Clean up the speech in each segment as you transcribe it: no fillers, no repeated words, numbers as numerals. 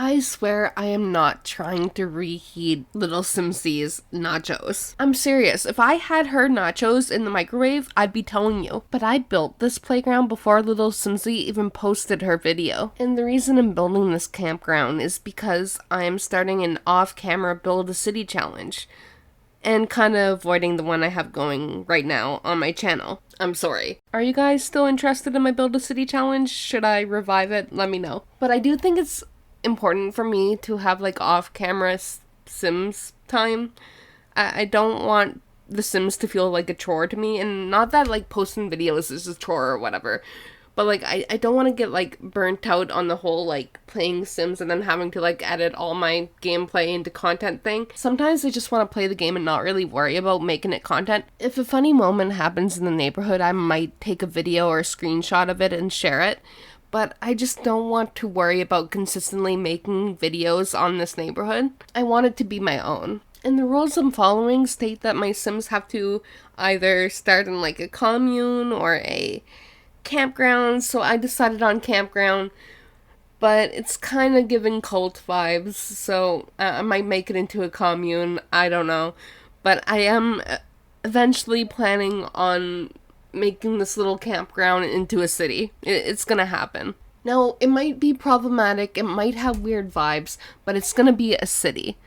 I swear I am not trying to reheat little Simsie's nachos. I'm serious, if I had her nachos in the microwave, I'd be telling you. But I built this playground before little Simsie even posted her video. And the reason I'm building this campground is because I'm starting an off-camera build a city challenge. And kind of avoiding the one I have going right now on my channel. I'm sorry. Are you guys still interested in my Build a City challenge? Should I revive it? Let me know. But I do think it's important for me to have like off-camera Sims time. I don't want the Sims to feel like a chore to me, and not that like posting videos is a chore or whatever, but like I don't want to get like burnt out on the whole like playing Sims and then having to like edit all my gameplay into content thing. Sometimes I just want to play the game and not really worry about making it content. If a funny moment happens in the neighborhood, I might take a video or a screenshot of it and share it. But I just don't want to worry about consistently making videos on this neighborhood. I want it to be my own. And the rules I'm following state that my Sims have to either start in like a commune or a campground, so I decided on campground. But it's kind of giving cult vibes, so I might make it into a commune, I don't know. But I am eventually planning on making this little campground into a city. It's gonna happen. Now, it might be problematic, it might have weird vibes, but it's gonna be a city.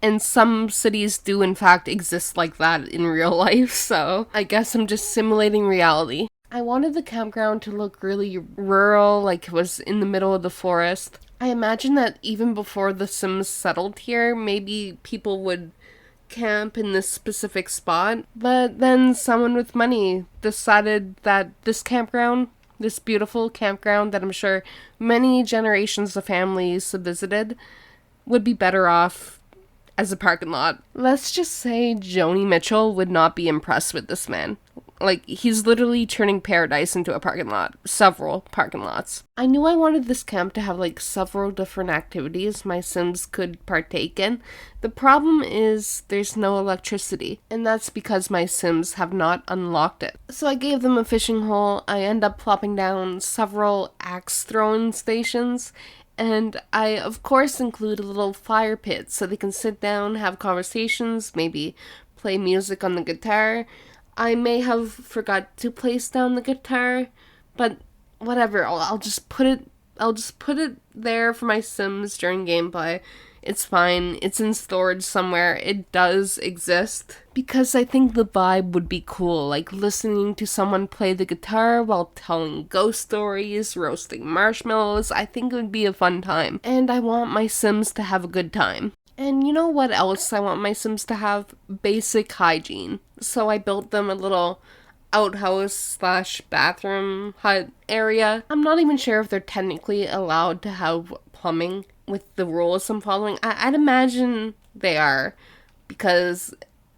And some cities do in fact exist like that in real life, so I guess I'm just simulating reality. I wanted the campground to look really rural, like it was in the middle of the forest. I imagine that even before the Sims settled here, maybe people would camp in this specific spot, but then someone with money decided that this campground, this beautiful campground that I'm sure many generations of families have visited, would be better off as a parking lot. Let's just say Joni Mitchell would not be impressed with this man. Like, he's literally turning paradise into a parking lot. Several parking lots. I knew I wanted this camp to have, like, several different activities my Sims could partake in. The problem is there's no electricity, and that's because my Sims have not unlocked it. So I gave them a fishing hole. I end up plopping down several axe throwing stations, and I, of course, include a little fire pit so they can sit down, have conversations, maybe play music on the guitar. I may have forgot to place down the guitar, but whatever. I'll just put it there for my Sims during gameplay. It's fine. It's in storage somewhere. It does exist because I think the vibe would be cool, like listening to someone play the guitar while telling ghost stories, roasting marshmallows. I think it would be a fun time, and I want my Sims to have a good time. And you know what else I want my Sims to have? Basic hygiene. So I built them a little outhouse slash bathroom hut area. I'm not even sure if they're technically allowed to have plumbing with the rules I'm following. I'd imagine they are, because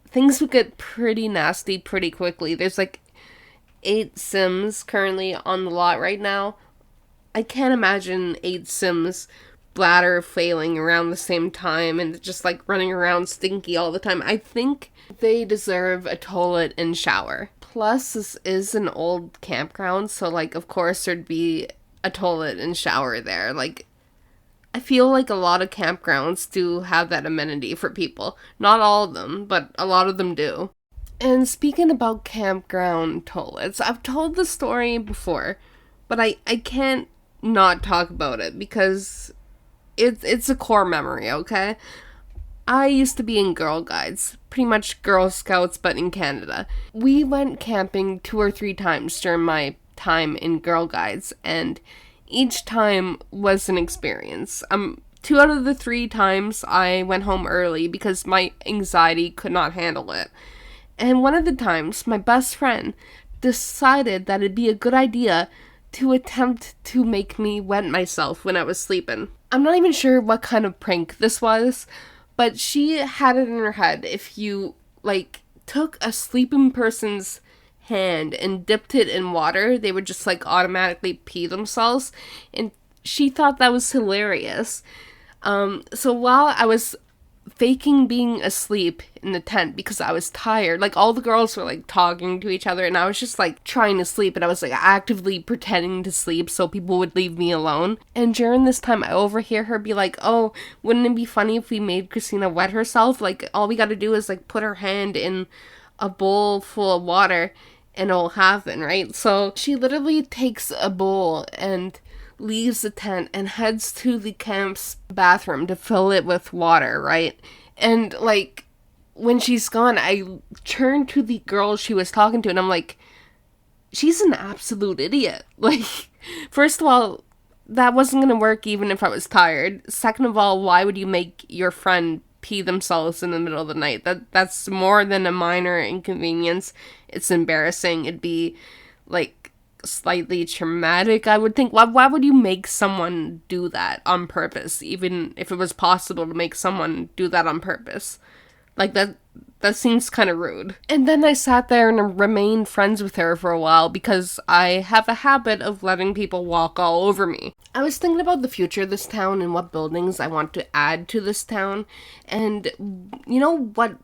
things would get pretty nasty pretty quickly. There's like 8 Sims currently on the lot right now. I can't imagine 8 Sims bladder failing around the same time and just like running around stinky all the time. I think they deserve a toilet and shower. Plus, this is an old campground, so like of course there'd be a toilet and shower there. Like, I feel like a lot of campgrounds do have that amenity for people. Not all of them, but a lot of them do. And speaking about campground toilets, I've told the story before, but I can't not talk about it because it's a core memory, okay? I used to be in Girl Guides, pretty much Girl Scouts, but in Canada. We went camping 2 or 3 times during my time in Girl Guides, and each time was an experience. 2 out of the 3 times I went home early because my anxiety could not handle it. And one of the times, my best friend decided that it'd be a good idea to attempt to make me wet myself when I was sleeping. I'm not even sure what kind of prank this was, but she had it in her head if you, like, took a sleeping person's hand and dipped it in water, they would just, like, automatically pee themselves, and she thought that was hilarious. So while I was faking being asleep in the tent because I was tired. Like, all the girls were, like, talking to each other, and I was just, like, trying to sleep, and I was, like, actively pretending to sleep so people would leave me alone. And during this time, I overhear her be like, oh, wouldn't it be funny if we made Christina wet herself? Like, all we gotta do is, like, put her hand in a bowl full of water, and it'll happen, right? So she literally takes a bowl and leaves the tent and heads to the camp's bathroom to fill it with water, right? And, like, when she's gone, I turn to the girl she was talking to, and I'm like, she's an absolute idiot. Like, first of all, that wasn't gonna work even if I was tired. Second of all, why would you make your friend pee themselves in the middle of the night? That's more than a minor inconvenience. It's embarrassing. It'd be, like, slightly traumatic, I would think. Why would you make someone do that on purpose, even if it was possible to make someone do that on purpose? Like, that seems kind of rude. And then I sat there and remained friends with her for a while because I have a habit of letting people walk all over me. I was thinking about the future of this town and what buildings I want to add to this town, and you know what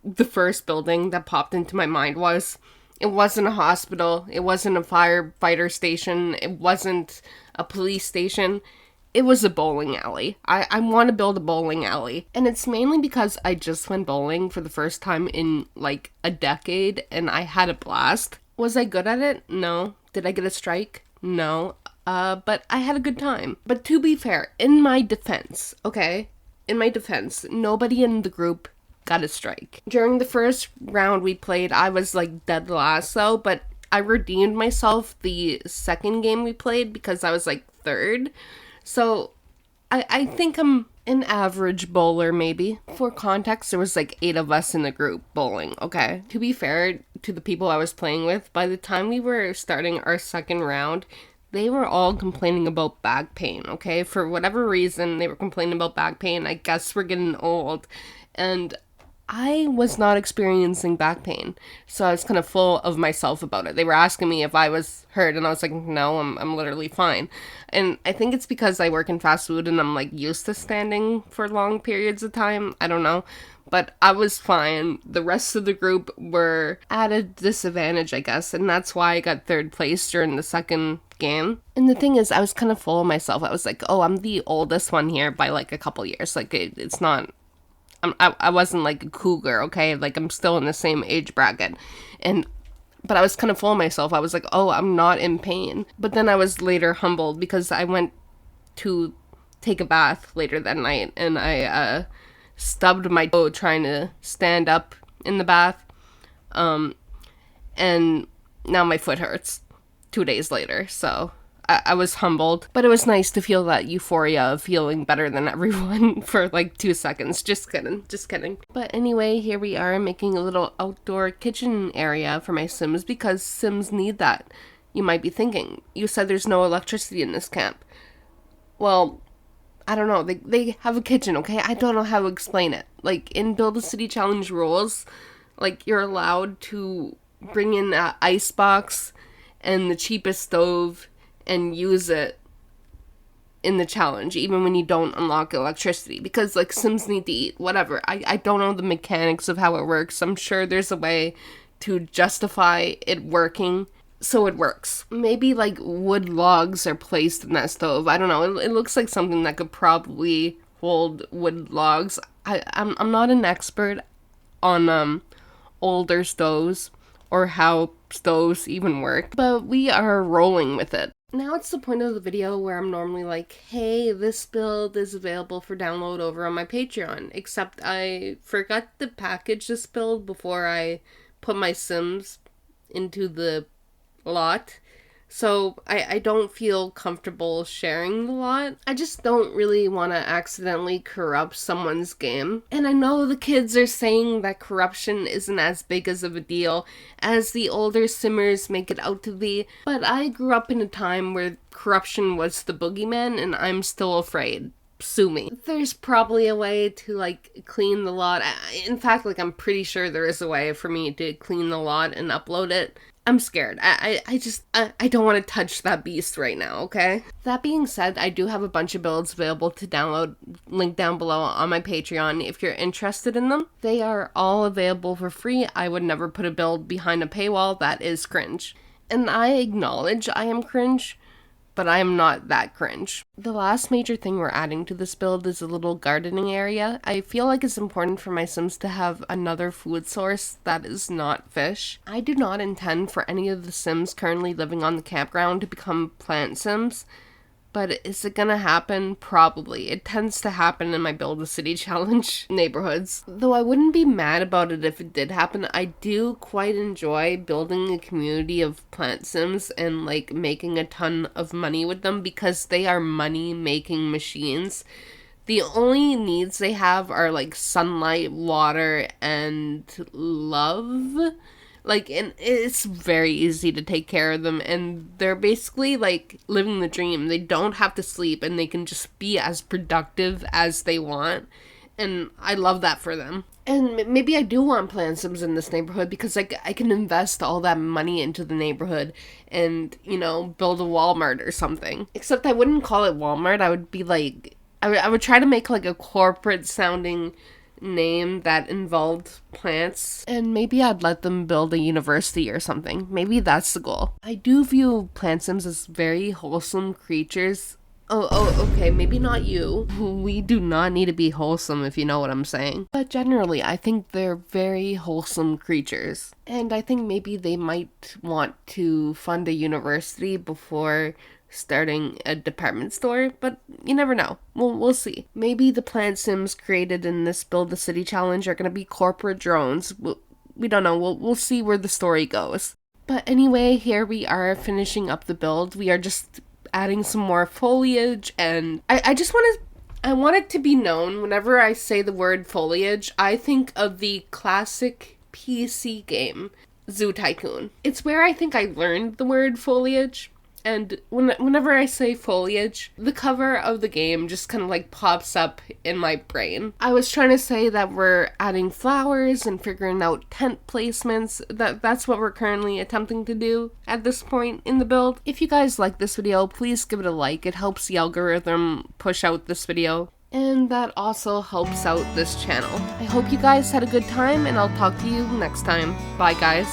the first building that popped into my mind was? It wasn't a hospital, it wasn't a firefighter station, it wasn't a police station, it was a bowling alley. I want to build a bowling alley. And it's mainly because I just went bowling for the first time in, like, a decade, and I had a blast. Was I good at it? No. Did I get a strike? No. But I had a good time. But to be fair, in my defense, nobody in the group got a strike. During the first round we played, I was, like, dead last though, but I redeemed myself the second game we played because I was, like, third. So I think I'm an average bowler, maybe. For context, there was, like, 8 of us in the group bowling, okay? To be fair to the people I was playing with, by the time we were starting our second round, they were all complaining about back pain, okay? For whatever reason, they were complaining about back pain. I guess we're getting old. And I was not experiencing back pain, so I was kind of full of myself about it. They were asking me if I was hurt, and I was like, no, I'm literally fine. And I think it's because I work in fast food, and I'm, like, used to standing for long periods of time. I don't know. But I was fine. The rest of the group were at a disadvantage, I guess, and that's why I got third place during the second game. And the thing is, I was kind of full of myself. I was like, oh, I'm the oldest one here by, like, a couple years. Like, it's not... I wasn't, like, a cougar, okay? Like, I'm still in the same age bracket. But I was kind of full of myself. I was like, oh, I'm not in pain. But then I was later humbled because I went to take a bath later that night, and I stubbed my toe trying to stand up in the bath. And now my foot hurts 2 days later, so... I was humbled, but it was nice to feel that euphoria of feeling better than everyone for, like, 2 seconds. Just kidding. But anyway, here we are making a little outdoor kitchen area for my Sims because Sims need that. You might be thinking, you said there's no electricity in this camp. Well, I don't know. They have a kitchen, okay? I don't know how to explain it. Like, in Build a City Challenge rules, like, you're allowed to bring in an ice box and the cheapest stove and use it in the challenge, even when you don't unlock electricity, because, like, Sims need to eat, whatever. I don't know the mechanics of how it works. I'm sure there's a way to justify it working so it works. Maybe, like, wood logs are placed in that stove. I don't know. It looks like something that could probably hold wood logs. I'm not an expert on older stoves or how stoves even work, but we are rolling with it. Now it's the point of the video where I'm normally like, hey, this build is available for download over on my Patreon, except I forgot to package this build before I put my Sims into the lot. So I don't feel comfortable sharing the lot. I just don't really want to accidentally corrupt someone's game. And I know the kids are saying that corruption isn't as big as of a deal as the older simmers make it out to be, but I grew up in a time where corruption was the boogeyman, and I'm still afraid. Sue me. There's probably a way to, like, clean the lot. In fact, like, I'm pretty sure there is a way for me to clean the lot and upload it. I'm scared. I don't want to touch that beast right now, okay? That being said, I do have a bunch of builds available to download, link down below on my Patreon if you're interested in them. They are all available for free. I would never put a build behind a paywall. That is cringe. And I acknowledge I am cringe, but I am not that cringe. The last major thing we're adding to this build is a little gardening area. I feel like it's important for my Sims to have another food source that is not fish. I do not intend for any of the Sims currently living on the campground to become plant Sims, but is it gonna happen? Probably. It tends to happen in my Build a City Challenge neighborhoods. Though I wouldn't be mad about it if it did happen. I do quite enjoy building a community of plant sims and like making a ton of money with them because they are money making machines. The only needs they have are like sunlight, water, and love. Like, and it's very easy to take care of them, and they're basically, like, living the dream. They don't have to sleep, and they can just be as productive as they want, and I love that for them. And maybe I do want plant sims in this neighborhood, because, like, I can invest all that money into the neighborhood and, you know, build a Walmart or something. Except I wouldn't call it Walmart. I would be, like, I would try to make, like, a corporate-sounding name that involved plants, and maybe I'd let them build a university or something. Maybe that's the goal. I do view plant sims as very wholesome creatures. Okay, maybe not you. We do not need to be wholesome, if you know what I'm saying. But generally, I think they're very wholesome creatures. And I think maybe they might want to fund a university before starting a department store, but you never know. We'll see. Maybe the plant sims created in this Build the City Challenge are gonna be corporate drones. We don't know. We'll see where the story goes. But anyway, here we are finishing up the build. We are just adding some more foliage, and I want it to be known whenever I say the word foliage, I think of the classic PC game, Zoo Tycoon. It's where I think I learned the word foliage. And whenever I say foliage, the cover of the game just kind of like pops up in my brain. I was trying to say that we're adding flowers and figuring out tent placements. That's what we're currently attempting to do at this point in the build. If you guys like this video, please give it a like. It helps the algorithm push out this video. And that also helps out this channel. I hope you guys had a good time, and I'll talk to you next time. Bye, guys.